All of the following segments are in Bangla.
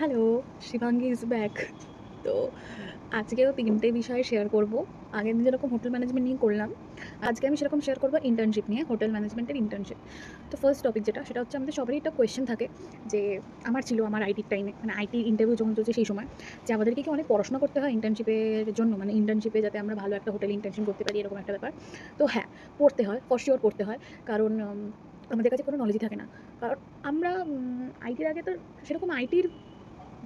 Hello, Shivangi is back. তো আজকেও ৩ টে বিষয় শেয়ার করব। আগের দিন যেরকম হোটেল ম্যানেজমেন্ট নিয়ে করলাম, আজকে আমি সেরকম শেয়ার করব ইন্টার্নশিপ নিয়ে, হোটেল ম্যানেজমেন্টের ইন্টার্নশিপ। তো ফার্স্ট টপিক যেটা, সেটা হচ্ছে আমাদের সবারই একটা কোয়েশ্চেন থাকে যে আমার ছিল আমার আইটির টাইমে, মানে আইটি ইন্টারভিউ যখন চলছে সেই সময়, যে আমাদেরকে কি অনেক পড়াশোনা করতে হয় ইন্টার্নশিপের জন্য? মানে ইন্টার্নশিপে যাতে আমরা ভালো একটা হোটেলে ইন্টার্নশিপ করতে পারি, এরকম একটা ব্যাপার। তো হ্যাঁ, পড়তে হয়, ফর শিওর পড়তে হয়। কারণ আমাদের কাছে কোনো নলেজই থাকে না। কারণ আমরা আইটির আগে তো সেরকম আইটির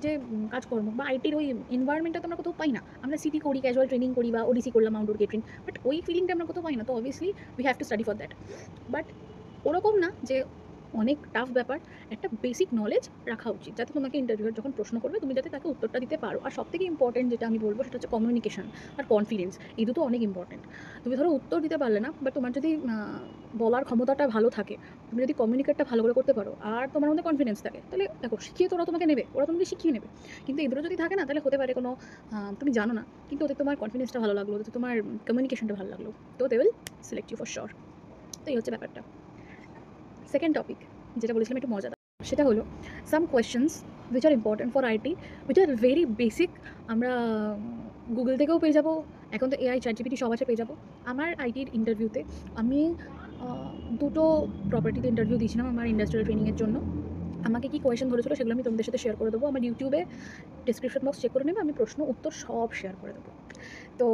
যে কাজকর্ম বা আইটির ওই এনভায়রনমেন্টটা তো আমরা কোথাও পাই না। আমরা সিটি করি, ক্যাজুয়াল ট্রেনিং করি বা ওডিসি করলাম, আউটডোর কেটারিং। বাট ওই ফিলিংটা আমরা কোথাও পাই না। তো obviously we have to study for that. But ওরকম না যে অনেক টাফ ব্যাপার। একটা বেসিক নলেজ রাখা উচিত, যাতে তোমাকে ইন্টারভিউয়ার যখন প্রশ্ন করবে তুমি যাতে তাকে উত্তরটা দিতে পারো। আর সবথেকে ইম্পর্টেন্ট যেটা আমি বলব সেটা হচ্ছে কমিউনিকেশন আর কনফিডেন্স। এই দুটো অনেক ইম্পর্টেন্ট। তুমি ধরো উত্তর দিতে পারলে না, বাট তোমার যদি বলার ক্ষমতাটা ভালো থাকে, তুমি যদি কমিউনিকেটটা ভালো করে করতে পারো আর তোমার মধ্যে কনফিডেন্স থাকে, তাহলে দেখো শিখিয়ে তো ওরা তোমাকে নেবে, ওরা তোমাকে শিখিয়ে নেবে। কিন্তু এই দুটো যদি থাকে না, তাহলে হতে পারে কোনো তুমি জানো না, কিন্তু ওদের তোমার কনফিডেন্সটা ভালো লাগলো, ওদের তোমার কমিউনিকেশনটা ভালো লাগলো, তো they will select you for sure. তো এই হচ্ছে ব্যাপারটা। সেকেন্ড টপিক যেটা বলেছিলাম একটু মজাদার, সেটা হলো সাম questions which are important for IT, which are very basic. আমরা গুগল থেকেও পেয়ে যাবো, এখন তো এআই চ্যাটজিপিটি সব আছে, পেয়ে যাবো। আমার আইটির ইন্টারভিউতে আমি দুটো প্রপার্টিতে ইন্টারভিউ দিয়েছিলাম আমার ইন্ডাস্ট্রিয়াল ট্রেনিংয়ের জন্য। আমাকে কি কোয়েশ্চেন ধরেছিল সেগুলো আমি তোমাদের সাথে শেয়ার করে দেবো। আমার ইউটিউবে ডিসক্রিপশন বক্স চেক করে নেবে, আমি প্রশ্ন উত্তর সব শেয়ার করে দেবো। তো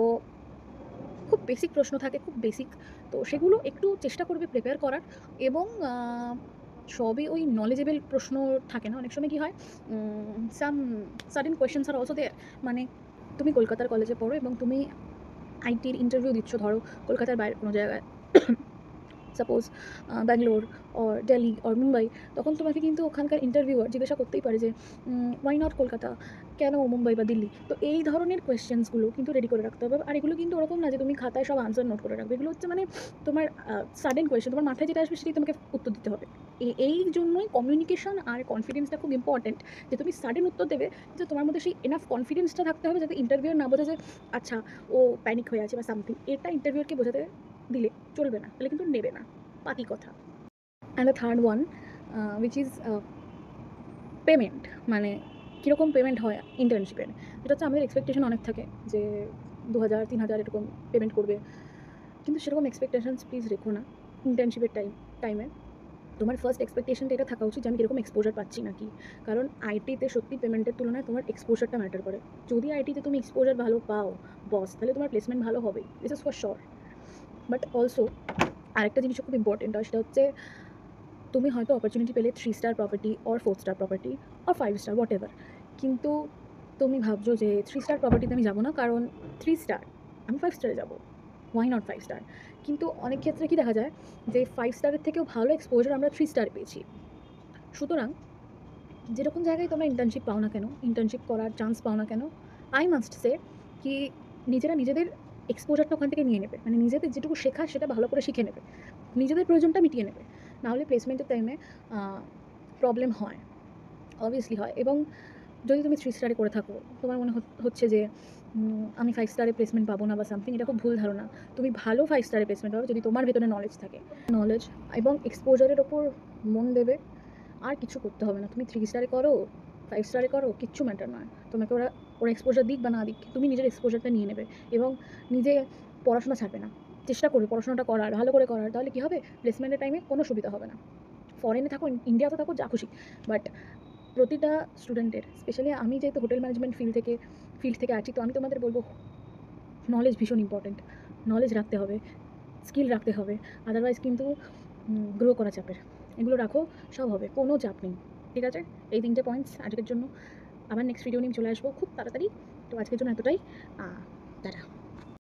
খুব বেসিক প্রশ্ন থাকে, খুব বেসিক। তো সেগুলো একটু চেষ্টা করবে প্রিপেয়ার করার। এবং সবই ওই নলেজেবল প্রশ্ন থাকে না। অনেক সময় কি হয়, some certain questions are also there. মানে তুমি কলকাতার কলেজে পড়ো এবং তুমি আইটির ইন্টারভিউ দিচ্ছ ধরো কলকাতার বাইরে কোনো জায়গায়, suppose Bangalore or Delhi or Mumbai. তখন তোমাকে কিন্তু ওখানকার ইন্টারভিউয়ার জিজ্ঞাসা করতেই পারে যে ওয়াই নট কলকাতা, কেন মুম্বাই বা দিল্লি? তো এই ধরনের কোয়েশ্চেন্সগুলো কিন্তু রেডি করে রাখতে হবে। আর এগুলো কিন্তু ওরকম না যে তুমি খাতায় সব আনসার নোট করে রাখবে। এগুলো হচ্ছে মানে তোমার সাডেন কোয়েশ্চেন, তোমার মাথায় যেটা আসবে সেটাই তোমাকে উত্তর দিতে হবে। এই জন্যই কমিউনিকেশন আর কনফিডেন্সটা খুব ইম্পর্টেন্ট, যে তুমি সাডেন উত্তর দেবে, যে তোমার মধ্যে সেই এনাফ কনফিডেন্সটা থাকতে হবে যাতে ইন্টারভিউয়ার না বোঝে যে আচ্ছা ও প্যানিক হয়ে আছে বা সামথিং। এটা ইন্টারভিউয়ারকে বোঝাতে দিলে চলবে না, তাহলে কিন্তু নেবে না, পাতি কথা। And the third one which is payment. মানে কীরকম পেমেন্ট হয় ইন্টার্নশিপের, এটা হচ্ছে আমাদের এক্সপেকটেশন অনেক থাকে যে 2000 3000 এরকম পেমেন্ট করবে। কিন্তু সেরকম এক্সপেকটেশনস প্লিজ রেখো না ইন্টার্নশিপের টাইমে। তোমার ফার্স্ট এক্সপেকটেশনটা এটা থাকা উচিত যে আমি কীরকম এক্সপোজার পাচ্ছি নাকি। কারণ আইটিতে সত্যি পেমেন্টের তুলনায় তোমার এক্সপোজারটা ম্যাটার করে। যদি আইটিতে তুমি এক্সপোজার ভালো পাও বস, তাহলে তোমার প্লেসমেন্ট ভালো হবেই, this is for sure. But also আরেকটা জিনিসও খুব ইম্পর্টেন্ট হয়, সেটা হচ্ছে তুমি হয়তো অপরচুনিটি পেলে 3 star property or 4 star property or 5 star what ever. কিন্তু তুমি ভাবছো যে 3 স্টার প্রপার্টিতে আমি যাবো না, কারণ 3 স্টার, আমি 5 স্টারে যাবো, হোয়াই নট 5 স্টার? কিন্তু অনেক ক্ষেত্রে কি দেখা যায় যে 5 স্টারের থেকেও ভালো এক্সপোজার আমরা 3 স্টারে পেয়েছি। সুতরাং যেরকম জায়গায় তোমরা ইন্টার্নশিপ পাও না কেন, ইন্টার্নশিপ করার চান্স পাও না কেন, আই মাস্ট সে কি নিজেরা নিজেদের এক্সপোজারটা ওখান থেকে নিয়ে নেবে। মানে নিজেদের যেটুকু শেখা সেটা ভালো করে শিখে নেবে, নিজেদের প্রয়োজনটা মিটিয়ে নেবে। নাহলে প্লেসমেন্টের টাইমে প্রবলেম হয়, অবভিয়াসলি হয়। এবং যদি তুমি 3 স্টারে করে থাকো, তোমার মনে হচ্ছে যে আমি 5 স্টারে প্লেসমেন্ট পাবো না বা সামথিং, এটা খুব ভুল ধারণা। তুমি ভালো 5 স্টারে প্লেসমেন্ট পাবে যদি তোমার ভেতরে নলেজ থাকে। নলেজ এবং এক্সপোজারের ওপর মন দেবে, আর কিছু করতে হবে না। তুমি 3 স্টারে করো, 5 স্টারে করো, কিচ্ছু ম্যাটার নয়। তোমাকে ওরা এক্সপোজার দিক বা না দিক, তুমি নিজের এক্সপোজারটা নিয়ে নেবে এবং নিজে পড়াশোনা ছাড়বে না। চেষ্টা করবে পড়াশোনাটা করার, ভালো করে করার। তাহলে কী হবে, প্লেসমেন্টের টাইমে কোনো সুবিধা হবে না। ফরেনে থাকো, ইন্ডিয়াতে থাকো, যা খুশি। বাট প্রতিটা স্টুডেন্টের, স্পেশালি আমি যেহেতু হোটেল ম্যানেজমেন্ট ফিল্ড থেকে আছি, তো আমি তোমাদের বলবো নলেজ ভীষণ ইম্পর্টেন্ট। নলেজ রাখতে হবে, স্কিল রাখতে হবে, আদারওয়াইজ কিন্তু গ্রো করা চাপের। এগুলো রাখো, সব হবে, কোনো চাপ নেই। ঠিক আছে? এই 3টে পয়েন্টস আজকের জন্য। আবার নেক্সট ভিডিও নিয়ে চলে আসবো খুব তাড়াতাড়ি। তো আজকের জন্য এতটাই। টাটা।